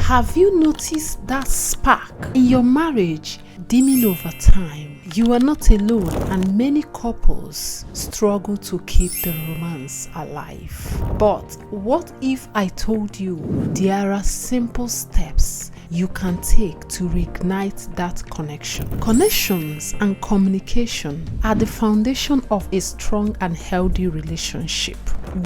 Have you noticed that spark in your marriage dimming over time? You are not alone, and many couples struggle to keep the romance alive. But what if I told you there are simple steps you can take to reignite that connection? Connections and communication are the foundation of a strong and healthy relationship.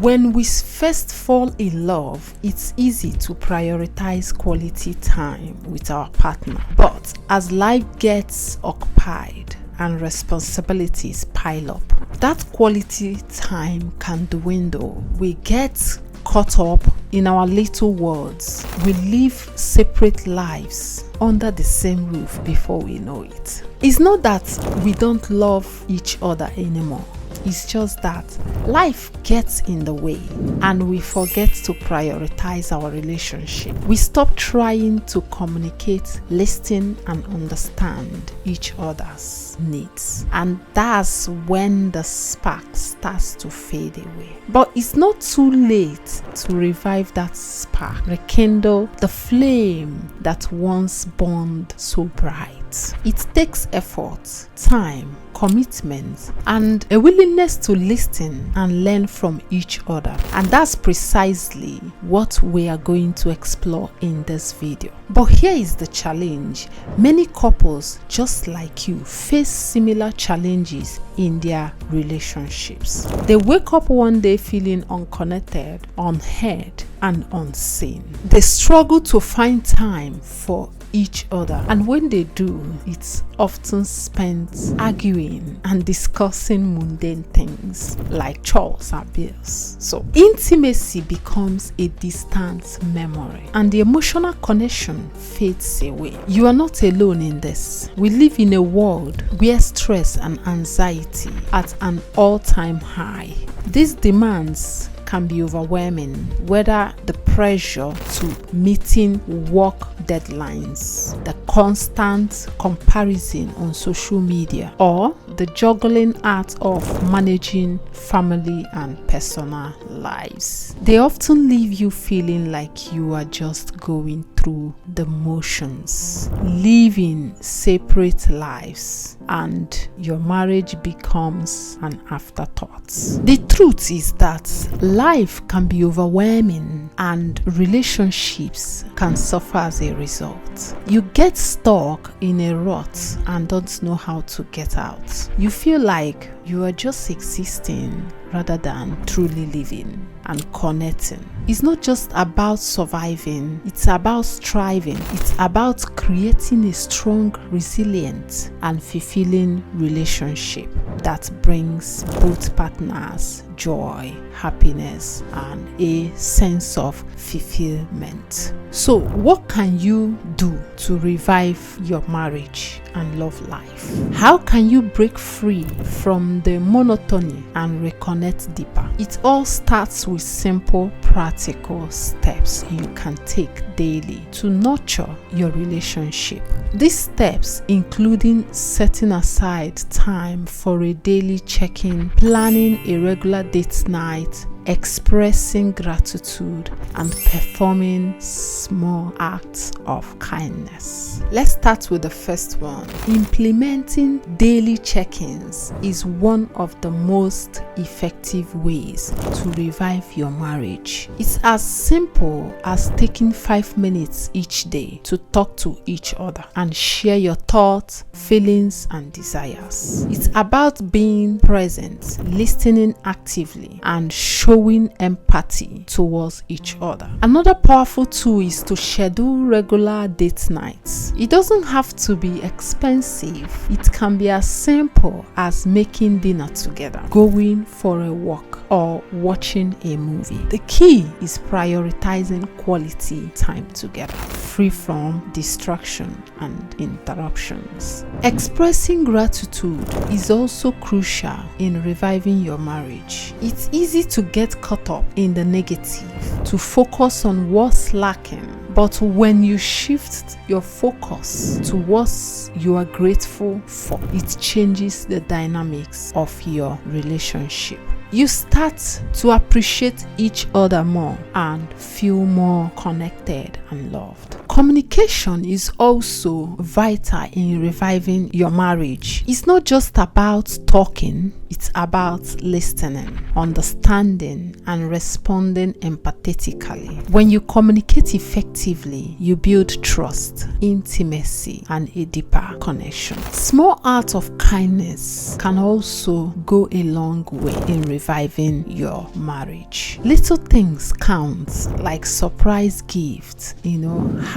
When we first fall in love, it's easy to prioritize quality time with our partner. But as life gets occupied and responsibilities pile up, that quality time can dwindle. We get caught up in our little worlds. We live separate lives under the same roof before we know it. It's not that we don't love each other anymore. It's just that life gets in the way and we forget to prioritize our relationship. We stop trying to communicate, listen, and understand each other's needs. And that's when the spark starts to fade away. But it's not too late to revive that spark, rekindle the flame that once burned so bright. It takes effort, time, commitment, and a willingness to listen and learn from each other. And that's precisely what we are going to explore in this video. But here is the challenge. Many couples, just like you, face similar challenges in their relationships. They wake up one day feeling unconnected, unheard, and unseen. They struggle to find time for each other, and when they do, it's often spent arguing and discussing mundane things like chores and bills. So intimacy becomes a distant memory and the emotional connection fades away. You are not alone in this. We live in a world where stress and anxiety at an all-time high. These demands can be overwhelming, whether the pressure to meeting work deadlines, the constant comparison on social media, or the juggling act of managing family and personal lives. They often leave you feeling like you are just going through the motions, living separate lives, and your marriage becomes an afterthought. The truth is that life can be overwhelming and relationships can suffer as a result. You get stuck in a rut and don't know how to get out. You feel like you are just existing rather than truly living and connecting. It's not just about surviving, it's about striving. It's about creating a strong, resilient, and fulfilling relationship that brings both partners joy, happiness, and a sense of fulfillment. So, what can you do to revive your marriage and love life? How can you break free from the monotony and reconnect deeper? It all starts with simple, practical steps you can take daily to nurture your relationship. These steps including setting aside time for a daily check-in, planning a regular date night, expressing gratitude, and performing small acts of kindness. Let's start with the first one. Implementing daily check-ins is one of the most effective ways to revive your marriage. It's as simple as taking 5 minutes each day to talk to each other and share your thoughts, feelings, and desires. It's about being present, listening actively, and showing empathy towards each other. Another powerful tool is to schedule regular date nights. It doesn't have to be expensive. It can be as simple as making dinner together, going for a walk, or watching a movie. The key is prioritizing quality time together, free from distraction and interruptions. Expressing gratitude is also crucial in reviving your marriage. It's easy to get caught up in the negative, to focus on what's lacking. But when you shift your focus to what you are grateful for, it changes the dynamics of your relationship. You start to appreciate each other more and feel more connected and loved. Communication is also vital in reviving your marriage. It's not just about talking, it's about listening, understanding, and responding empathetically. When you communicate effectively, you build trust, intimacy, and a deeper connection. Small acts of kindness can also go a long way in reviving your marriage. Little things count, like surprise gifts,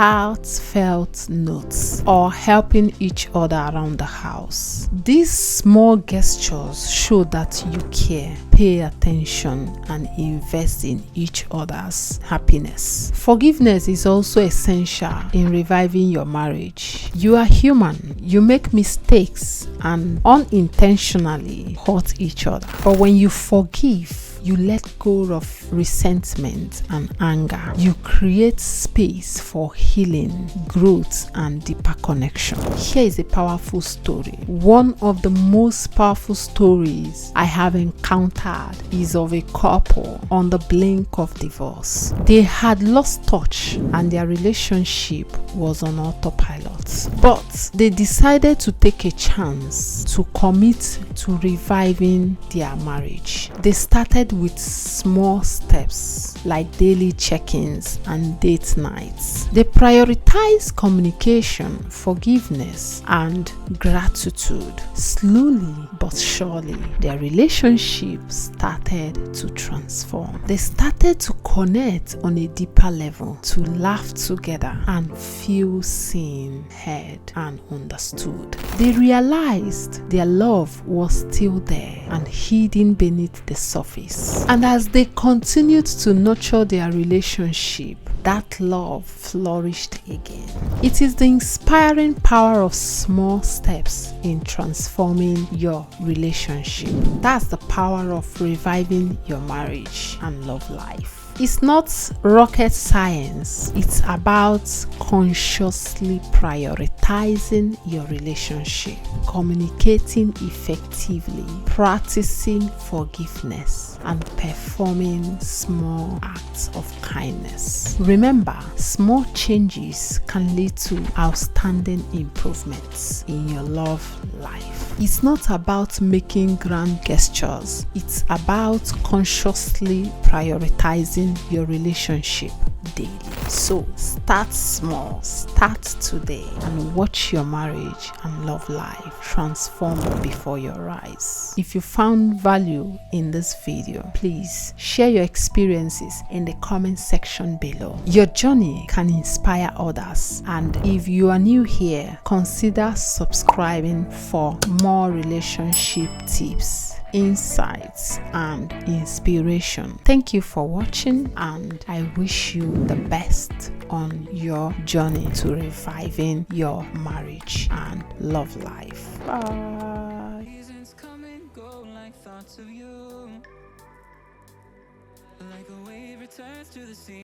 heartfelt notes, or helping each other around the house. These small gestures show that you care, pay attention, and invest in each other's happiness. Forgiveness is also essential in reviving your marriage. You are human. You make mistakes and unintentionally hurt each other. But when you forgive, you let go of resentment and anger. You create space for healing, growth, and deeper connection. Here is a powerful story. One of the most powerful stories I have encountered is of a couple on the brink of divorce. They had lost touch and their relationship was on autopilot. But they decided to take a chance to commit to reviving their marriage. They started with small steps like daily check-ins and date nights. They prioritized communication, forgiveness, and gratitude. Slowly but surely, their relationship started to transform. They started to connect on a deeper level, to laugh together and feel seen, heard, and understood. They realized their love was still there and hidden beneath the surface. And as they continued to nurture their relationship, that love flourished again. It is the inspiring power of small steps in transforming your relationship. That's the power of reviving your marriage and love life. It's not rocket science. It's about consciously prioritizing your relationship, communicating effectively, practicing forgiveness, and performing small acts of kindness. Remember, small changes can lead to outstanding improvements in your love life. It's not about making grand gestures. It's about consciously prioritizing your relationship daily. So start small, start today, and watch your marriage and love life transform before your eyes. If you found value in this video, please share your experiences in the comment section below. Your journey can inspire others, and if you are new here, consider subscribing for more relationship tips, insights, and inspiration. Thank you for watching, and I wish you the best on your journey to reviving your marriage and love life. Bye. Seasons come and go like thoughts of you, like a wave returns to the sea.